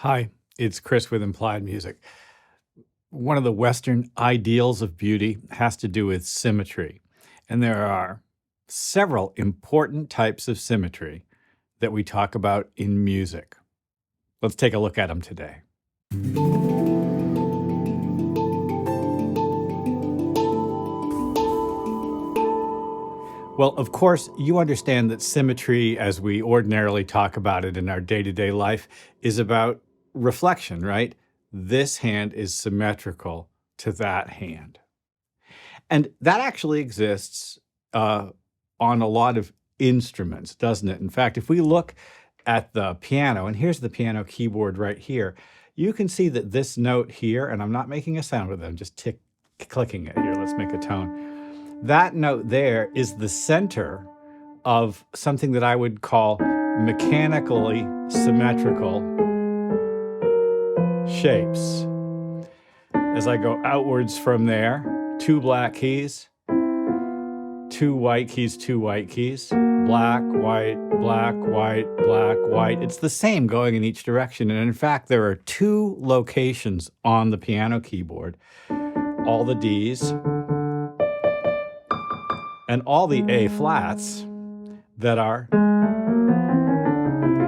Hi, it's Chris with Implied Music. One of the Western ideals of beauty has to do with symmetry. And there are several important types of symmetry that we talk about in music. Let's take a look at them today. Well, of course, you understand that symmetry, as we ordinarily talk about it in our day-to-day life, is about reflection, right? This hand is symmetrical to that hand. And that actually exists on a lot of instruments, doesn't it? In fact, if we look at the piano, and here's the piano keyboard right here, you can see that this note here, and I'm not making a sound with it, I'm just clicking it here. Let's make a tone. That note there is the center of something that I would call mechanically symmetrical shapes. As I go outwards from there, two black keys, two white keys, black, white, black, white, black, white. It's the same going in each direction. And in fact, there are two locations on the piano keyboard, all the Ds and all the A flats that are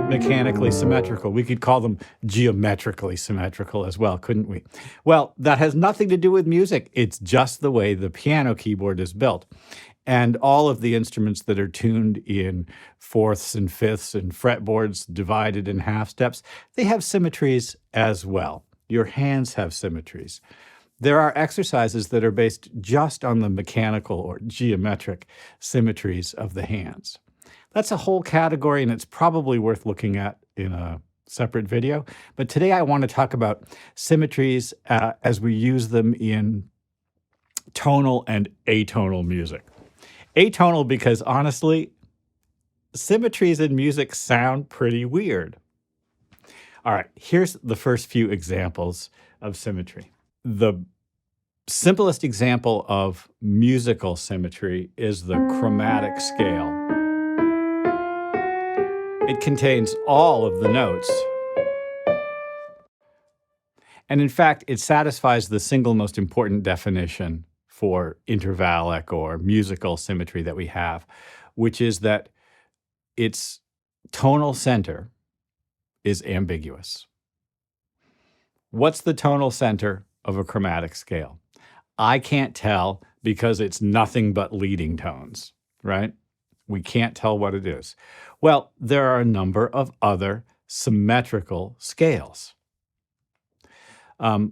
mechanically symmetrical. We could call them geometrically symmetrical as well, couldn't we? Well, that has nothing to do with music. It's just the way the piano keyboard is built. And all of the instruments that are tuned in fourths and fifths and fretboards divided in half steps, they have symmetries as well. Your hands have symmetries. There are exercises that are based just on the mechanical or geometric symmetries of the hands. That's a whole category, and it's probably worth looking at in a separate video. But today I want to talk about symmetries as we use them in tonal and atonal music. Atonal because, honestly, symmetries in music sound pretty weird. All right, here's the first few examples of symmetry. The simplest example of musical symmetry is the chromatic scale. It contains all of the notes. And in fact, it satisfies the single most important definition for intervallic or musical symmetry that we have, which is that its tonal center is ambiguous. What's the tonal center of a chromatic scale? I can't tell because it's nothing but leading tones, right? We can't tell what it is. Well, there are a number of other symmetrical scales.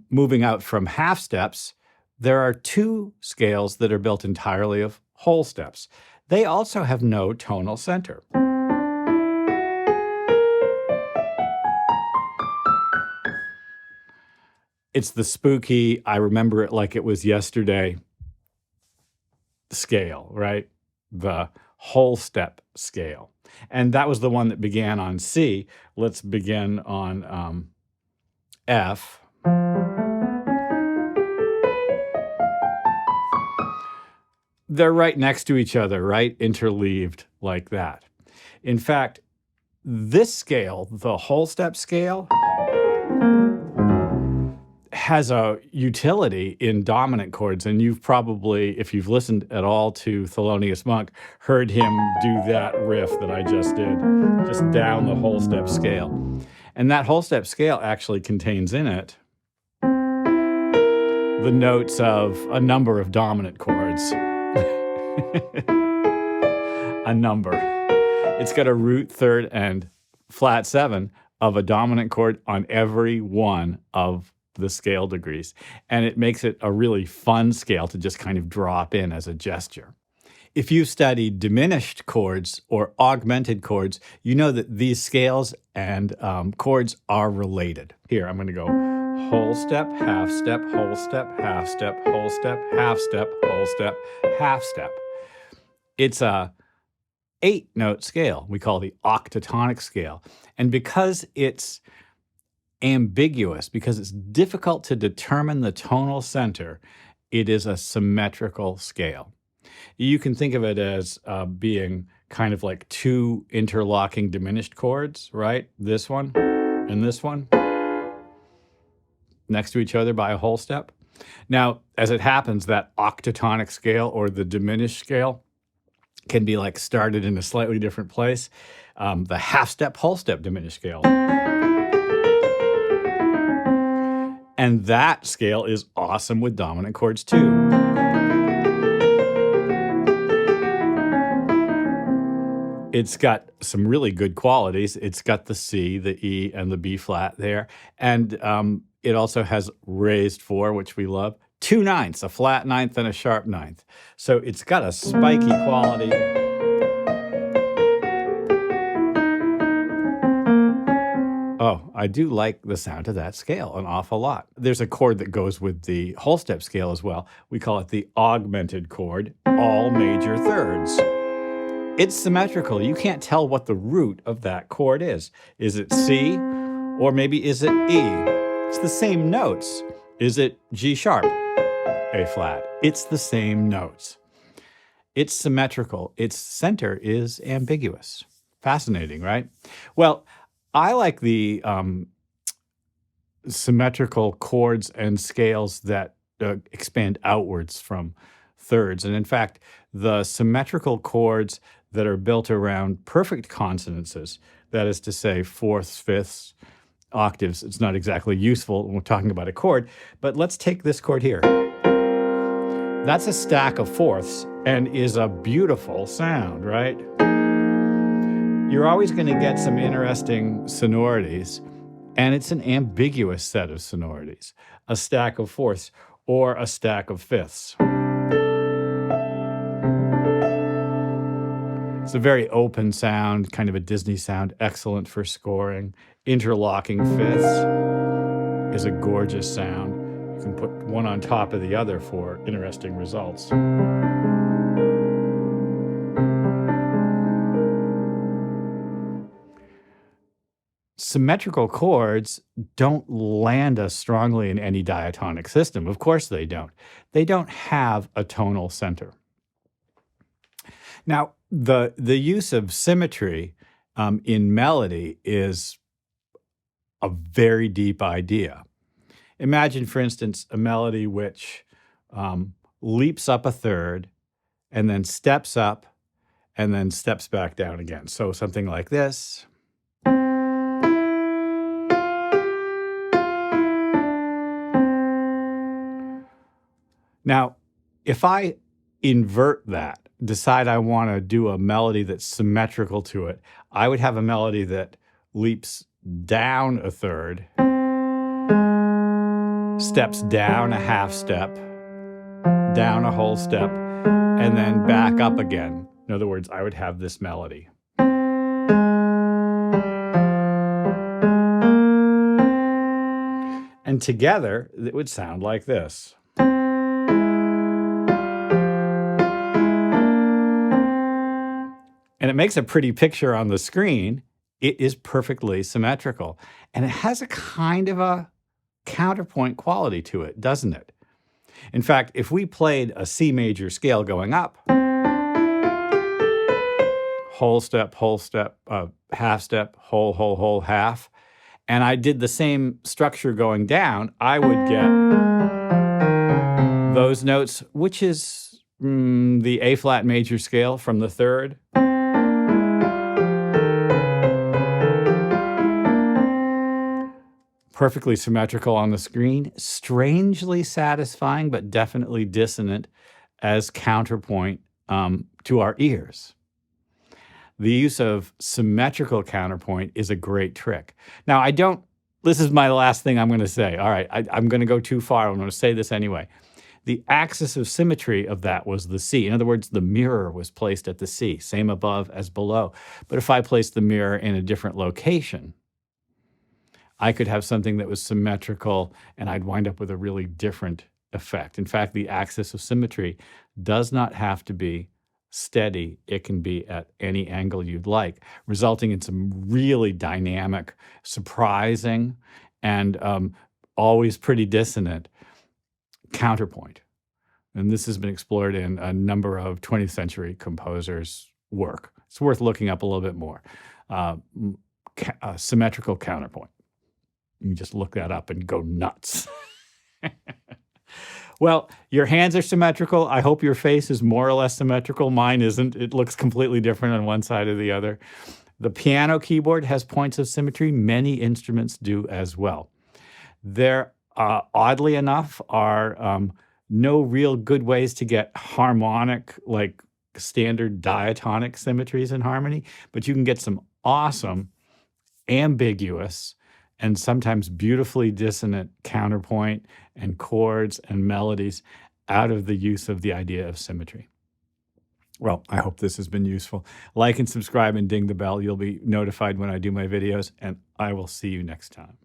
Moving out from half steps, there are two scales that are built entirely of whole steps. They also have no tonal center. It's the spooky, I remember it like it was yesterday scale, right? The whole step scale. And that was the one that began on C. Let's begin on F. They're right next to each other, right? Interleaved like that. In fact, this scale, the whole step scale, has a utility in dominant chords, and you've probably, if you've listened at all to Thelonious Monk, heard him do that riff that I just did, just down the whole step scale. And that whole step scale actually contains in it the notes of a number of dominant chords. A number. It's got a root third and flat seven of a dominant chord on every one of the scale degrees. And it makes it a really fun scale to just kind of drop in as a gesture. If you've studied diminished chords or augmented chords, you know that these scales and chords are related. Here, I'm going to go whole step, half step, whole step, half step, whole step, half step, whole step, half step. It's a 8-note scale we call the octatonic scale. And because it's ambiguous, because it's difficult to determine the tonal center, it is a symmetrical scale. You can think of it as being kind of like two interlocking diminished chords, right? This one and this one. next to each other by a whole step. Now, as it happens, that octatonic scale or the diminished scale can be like started in a slightly different place. The half step, whole step diminished scale. And that scale is awesome with dominant chords too. It's got some really good qualities. It's got the C, the E, and the B flat there. And it also has raised 4, which we love. 2 ninths, a flat ninth and a sharp ninth. So it's got a spiky quality. Oh, I do like the sound of that scale an awful lot. There's a chord that goes with the whole step scale as well. We call it the augmented chord, all major thirds. It's symmetrical. You can't tell what the root of that chord is. Is it C or maybe is it E? It's the same notes. Is it G sharp, A flat? It's the same notes. It's symmetrical. Its center is ambiguous. Fascinating, right? Well, I like the symmetrical chords and scales that expand outwards from thirds. And in fact, the symmetrical chords that are built around perfect consonances, that is to say, fourths, fifths, octaves. It's not exactly useful when we're talking about a chord, but let's take this chord here. That's a stack of fourths and is a beautiful sound, right? You're always going to get some interesting sonorities, and it's an ambiguous set of sonorities, a stack of fourths or a stack of fifths. It's a very open sound, kind of a Disney sound, excellent for scoring. Interlocking fifths is a gorgeous sound. You can put one on top of the other for interesting results. Symmetrical chords don't land us strongly in any diatonic system. Of course they don't. They don't have a tonal center. Now, the use of symmetry in melody is a very deep idea. Imagine, for instance, a melody which leaps up a third and then steps up and then steps back down again. So something like this. Now, if I invert that, decide I want to do a melody that's symmetrical to it, I would have a melody that leaps down a third, steps down a half step, down a whole step, and then back up again. In other words, I would have this melody. And together, it would sound like this. And it makes a pretty picture on the screen. It is perfectly symmetrical. And it has a kind of a counterpoint quality to it, doesn't it? In fact, if we played a C major scale going up, whole step, half step, whole, half, and I did the same structure going down, I would get those notes, which is the A flat major scale from the third. Perfectly symmetrical on the screen, strangely satisfying, but definitely dissonant as counterpoint to our ears. The use of symmetrical counterpoint is a great trick. Now, this is my last thing I'm going to say. All right, I'm going to go too far. I'm going to say this anyway. The axis of symmetry of that was the C. In other words, the mirror was placed at the C, same above as below. But if I placed the mirror in a different location, I could have something that was symmetrical and I'd wind up with a really different effect. In fact, the axis of symmetry does not have to be steady. It can be at any angle you'd like, resulting in some really dynamic, surprising, and always pretty dissonant counterpoint. And this has been explored in a number of 20th century composers' work. It's worth looking up a little bit more. Symmetrical counterpoint. You can just look that up and go nuts. Well, your hands are symmetrical. I hope your face is more or less symmetrical. Mine isn't. It looks completely different on one side or the other. The piano keyboard has points of symmetry. Many instruments do as well. There, oddly enough, are no real good ways to get harmonic, like standard diatonic symmetries in harmony, but you can get some awesome, ambiguous, and sometimes beautifully dissonant counterpoint and chords and melodies out of the use of the idea of symmetry. Well, I hope this has been useful. Like and subscribe and ding the bell. You'll be notified when I do my videos, and I will see you next time.